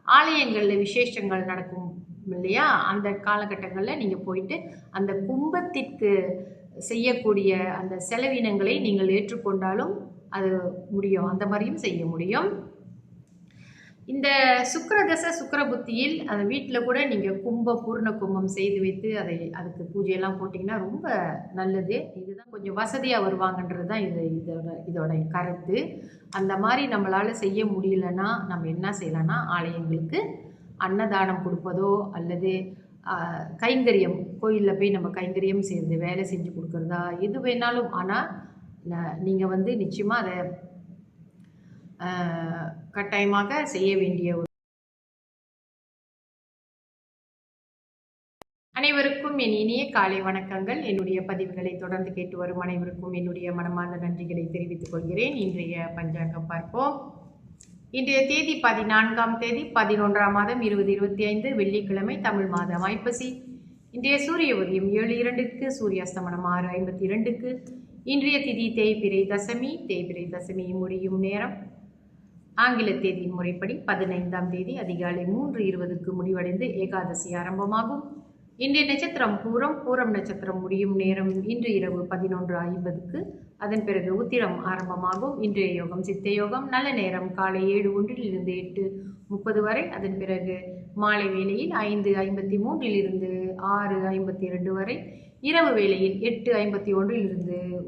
ஆலயங்களில் விசேஷங்கள் நடக்கும் இல்லையா, அந்த காலகட்டங்களில் நீங்கள் போயிட்டு அந்த கும்பத்திற்கு செய்யக்கூடிய அந்த செலவினங்களை நீங்கள் ஏற்றுக்கொண்டாலும் அது முடியும், அந்த மாதிரியும் செய்ய முடியும். இந்த சுக்கிரதசை சுக்கிர புத்தியில் அந்த வீட்டில் கூட நீங்கள் பூர்ண கும்பம் செய்து வைத்து அதுக்கு பூஜையெல்லாம் போட்டிங்கன்னா ரொம்ப நல்லது. இதுதான் கொஞ்சம் வசதியாக வருவாங்கன்றது தான் இதோட கருத்து. அந்த மாதிரி நம்மளால் செய்ய முடியலன்னா நம்ம என்ன செய்யலாம்னா, ஆலயங்களுக்கு அன்னதானம் கொடுப்பதோ அல்லது கைங்கரியம் கோயிலில் போய் நம்ம கைங்கரியம் செய்கிறது, வேலை செஞ்சு கொடுக்குறதா, எது வேணாலும். ஆனால் நீங்கள் நிச்சயமாக அதை கட்டாயமாக செய்ய வேண்டிய ஒரு. அனைவருக்கும் என் இனிய காலை வணக்கங்கள். என்னுடைய பதிவுகளை தொடர்ந்து கேட்டு வரும் அனைவருக்கும் என்னுடைய மனமார்ந்த நன்றிகளை தெரிவித்துக் கொள்கிறேன். இன்றைய பஞ்சாங்கம் பார்ப்போம். இன்றைய தேதி 14ஆம் தேதி 11ஆம் மாதம் 2025 வெள்ளிக்கிழமை, தமிழ் மாதம் ஐப்பசி. இன்றைய சூரிய உதயம் 7:02க்கு, சூரிய அஸ்தமனம் 6:52க்கு. இன்றைய திதி தேய்பிறை தசமி. தேய்பிறை தசமி முடியும் நேரம் ஆங்கில தேதியின் முறைப்படி 15ஆம் தேதி அதிகாலை 3:20க்கு முடிவடைந்து ஏகாதசி ஆரம்பமாகும். இன்றைய நட்சத்திரம் பூரம். பூரம் நட்சத்திரம் முடியும் நேரம் இன்று இரவு 11:50க்கு. அதன் பிறகு உத்திரம் ஆரம்பமாகும். இன்றைய யோகம் சித்த யோகம். நல்ல நேரம் காலை 7:01 8:30 வரை. அதன் பிறகு மாலை வேளையில் 5:53 6:52 வரை. இரவு வேளையில் 8:51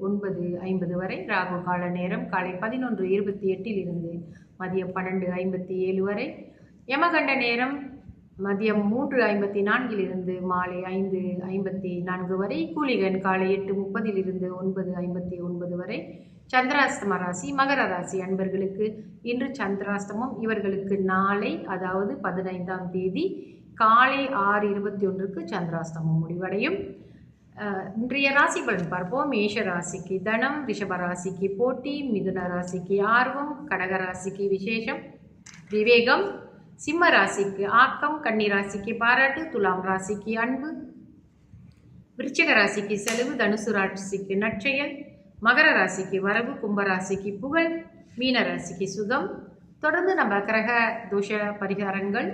9:50 வரை. ராகு கால நேரம் காலை 11:28 மதியம் 12:57 வரை. யமகண்ட நேரம் மதியம் 3:54 மாலை 5:54 வரை. கூலிகன் காலை 8:30 9:59 வரை. சந்திராஸ்தம ராசி மகர ராசி அன்பர்களுக்கு இன்று சந்திராஸ்தமம். இவர்களுக்கு நாளை, அதாவது 15ஆம் தேதி காலை 6:21க்கு சந்திராஸ்தமம் முடிவடையும். இன்றைய ராசி பலன் பார்ப்போம். மேஷ ராசிக்கு தனம், ரிஷப ராசிக்கு போட்டி, மிதுன ராசிக்கு ஆர்வம், கடக ராசிக்கு விசேஷம் விவேகம், சிம்ம ராசிக்கு ஆக்கம், கன்னி ராசிக்கு பாராட்டு, துலாம் ராசிக்கு அன்பு, விருச்சிக ராசிக்கு செலவு, தனுசு ராசிக்கு நற்செயல், மகர ராசிக்கு வரவு, கும்ப ராசிக்கு புகழ், மீன ராசிக்கு சுகம். தொடர்ந்து நம்ம கிரக தோஷ பரிகாரங்கள்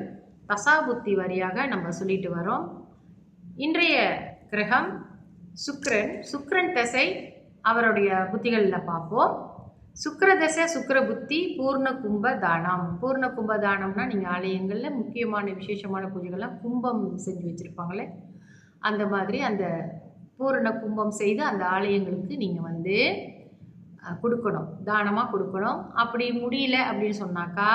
தசாபுத்தி வாரியாக நம்ம சொல்லிட்டு வரோம். இன்றைய கிரகம் சுக்கிரன் தசை, அவருடைய புத்திகளில் பார்ப்போம். சுக்கிர தசை சுக்கிர புத்தி பூர்ண கும்ப தானம். பூர்ண கும்ப தானம்னா நீங்கள் ஆலயங்களில் முக்கியமான விசேஷமான பூஜைகள்லாம் கும்பம் செஞ்சு வச்சுருப்பாங்களே, அந்த மாதிரி அந்த பூர்ண கும்பம் செய்து அந்த ஆலயங்களுக்கு நீங்கள் கொடுக்கணும், தானமாக கொடுக்கணும். அப்படி முடியல அப்படின்னு சொன்னாக்கா,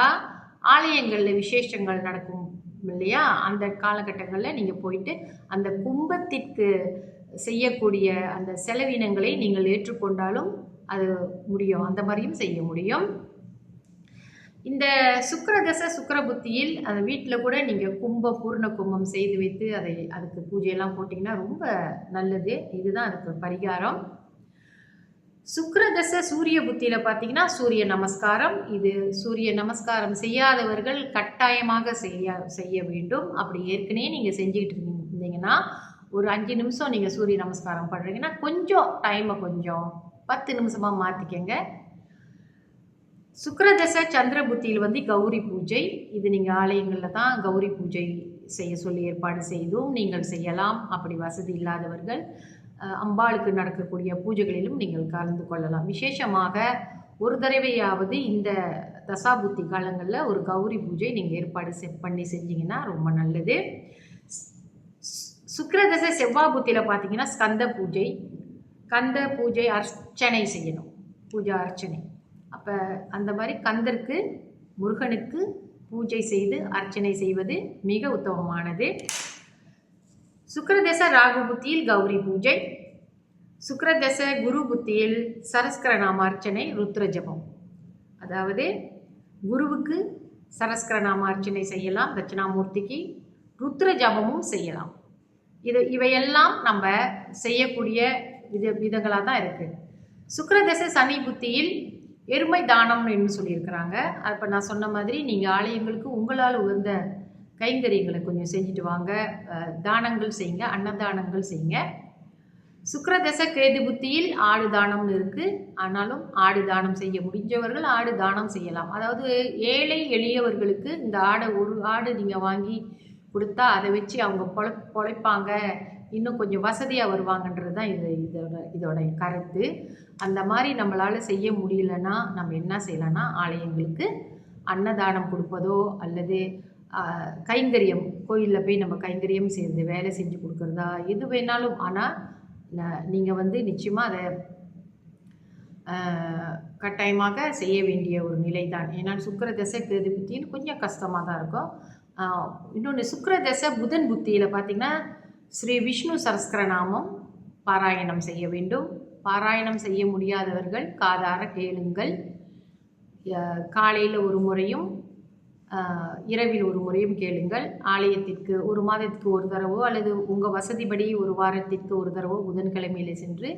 ஆலயங்களில் விசேஷங்கள் நடக்கும் இல்லையா, அந்த காலகட்டங்களில் நீங்கள் போயிட்டு அந்த கும்பத்திற்கு செய்யக்கூடிய அந்த செலவினங்களை நீங்கள் ஏற்றுக்கொண்டாலும் அது முடியும், அந்த மாதிரியும் செய்ய முடியும். இந்த சுக்கிரதசை சுக்கிர புத்தியில் அந்த வீட்டில் கூட நீங்கள் பூர்ண கும்பம் செய்து வைத்து அதுக்கு பூஜையெல்லாம் போட்டிங்கன்னா ரொம்ப நல்லது. இதுதான் அதுக்கு பரிகாரம். சுக்கிரதசை சூரிய புத்தியில் பார்த்தீங்கன்னா சூரிய நமஸ்காரம். இது சூரிய நமஸ்காரம் செய்யாதவர்கள் கட்டாயமாக செய்ய வேண்டும். அப்படி ஏற்கனவே நீங்கள் செஞ்சுக்கிட்டு இருந்தீங்கன்னா ஒரு 5 நிமிஷம் நீங்கள் சூரிய நமஸ்காரம் பண்ணுறீங்கன்னா கொஞ்சம் டைமை 10 நிமிஷமாக மாற்றிக்கங்க. சுக்கிரதசை சந்திர புத்தியில் கௌரி பூஜை. இது நீங்கள் ஆலயங்களில் தான் கௌரி பூஜை செய்ய சொல்லி ஏற்பாடு செய்தும் நீங்கள் செய்யலாம். அப்படி வசதி இல்லாதவர்கள் அம்பாளுக்கு நடக்கக்கூடிய பூஜைகளிலும் நீங்கள் கலந்து கொள்ளலாம். விசேஷமாக ஒரு தடவையாவது இந்த தசாபுத்தி காலங்களில் ஒரு கௌரி பூஜை நீங்கள் ஏற்பாடு பண்ணி செஞ்சீங்கன்னா ரொம்ப நல்லது. சுக்கிரதசை செவ்வாய் புத்தியில் பார்த்தீங்கன்னா கந்த பூஜை அர்ச்சனை செய்யணும், பூஜா அர்ச்சனை. அப்போ அந்த மாதிரி கந்தருக்கு முருகனுக்கு பூஜை செய்து அர்ச்சனை செய்வது மிக உத்தமமானது. சுக்கிரதசை ராகு புத்தியில் கௌரி பூஜை. சுக்கிரதசை குரு புத்தியில் சரஸ்கர நாமார்ச்சனை, ருத்ர ஜபம். அதாவது குருவுக்கு சரஸ்கர நாமார்ச்சனை செய்யலாம், தட்சிணாமூர்த்திக்கு ருத்ர ஜபமும் செய்யலாம். இவையெல்லாம் நம்ம செய்யக்கூடிய விதங்களாக தான் இருக்குது. சுக்கிரதசை சனி புத்தியில் எருமை தானம்னு சொல்லியிருக்கிறாங்க. அப்போ நான் சொன்ன மாதிரி நீங்கள் ஆலயங்களுக்கு உங்களால் உகந்த கைங்கரியங்களை கொஞ்சம் செஞ்சுட்டு வாங்க, தானங்கள் செய்யுங்க, அன்னதானங்கள் செய்யுங்க. சுக்கிரதசை கேது புத்தியில் ஆடு தானம்னு இருக்குது. ஆனாலும் ஆடு தானம் செய்ய முடிஞ்சவர்கள் ஆடு தானம் செய்யலாம். அதாவது ஏழை எளியவர்களுக்கு இந்த ஒரு ஆடு நீங்கள் வாங்கி கொடுத்தா அதை வச்சு அவங்க பொழைப்பாங்க, இன்னும் கொஞ்சம் வசதியாக வருவாங்கன்றது தான் இதோட கருத்து. அந்த மாதிரி நம்மளால் செய்ய முடியலன்னா நம்ம என்ன செய்யலாம்னா, ஆலயங்களுக்கு அன்னதானம் கொடுப்பதோ அல்லது கைங்கரியம் கோயிலில் போய் நம்ம கைங்கரியம் செய்கிறது, வேலை செஞ்சு கொடுக்குறதா, எது வேணாலும். ஆனால் நீங்கள் நிச்சயமாக அதை கட்டாயமாக செய்ய வேண்டிய ஒரு நிலை தான். ஏன்னா சுக்கிரதசை கேது புத்தின்னு கொஞ்சம் கஷ்டமாக தான் இருக்கும். இன்னொன்று சுக்கிரதசை புதன் புத்தியில் பார்த்திங்கன்னா ஸ்ரீ விஷ்ணு சரஸ்கரநாமம் பாராயணம் செய்ய வேண்டும். பாராயணம் செய்ய முடியாதவர்கள் காதார கேளுங்கள். காலையில் ஒரு முறையும் இரவில் ஒரு முறையும் கேளுங்கள். ஆலயத்திற்கு ஒரு மாதத்துக்கு ஒரு தடவோ அல்லது உங்கள் வசதிப்படி ஒரு வாரத்திற்கு ஒரு தடவோ புதன்கிழமையில சென்று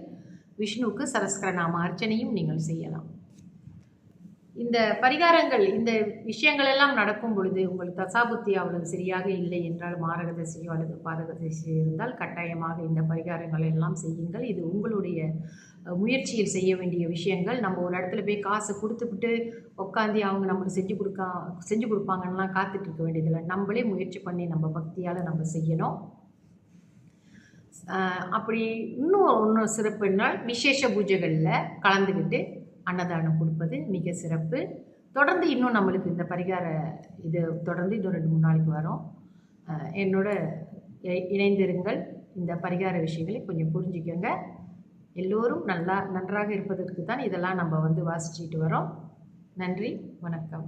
விஷ்ணுவுக்கு சரஸ்கரநாம அர்ச்சனையும் நீங்கள் செய்யலாம். இந்த பரிகாரங்கள், இந்த விஷயங்கள் எல்லாம் நடக்கும் பொழுது உங்கள் தசாபுத்தி அவ்வளவு சரியாக இல்லை என்றால், மாரக தசையோ அல்லது பாதக தசையோ இருந்தால் கட்டாயமாக இந்த பரிகாரங்கள் எல்லாம் செய்யுங்கள். இது உங்களுடைய முயற்சியில் செய்ய வேண்டிய விஷயங்கள். நம்ம ஒரு இடத்துல போய் காசை கொடுத்துவிட்டு உட்காந்து அவங்க நம்மளுக்கு செஞ்சு கொடுப்பாங்கன்னெலாம் காத்துட்டு இருக்க வேண்டியதில்லை. நம்மளே முயற்சி பண்ணி நம்ம பக்தியால் நம்ம செய்யணும். அப்படி இன்னும் சிறப்புனால் விசேஷ பூஜைகளில் கலந்துக்கிட்டு அன்னதானம் கொடுப்பது மிக சிறப்பு. தொடர்ந்து இன்னும் நம்மளுக்கு இந்த பரிகார இது தொடர்ந்து இன்னும் 2-3 நாளைக்கு வரும். என்னோட இணைந்திருங்கள். இந்த பரிகார விஷயங்களை கொஞ்சம் புரிஞ்சுக்கோங்க. எல்லோரும் நன்றாக இருப்பதற்கு தான் இதெல்லாம் நம்ம வாசிச்சுட்டு வரோம். நன்றி, வணக்கம்.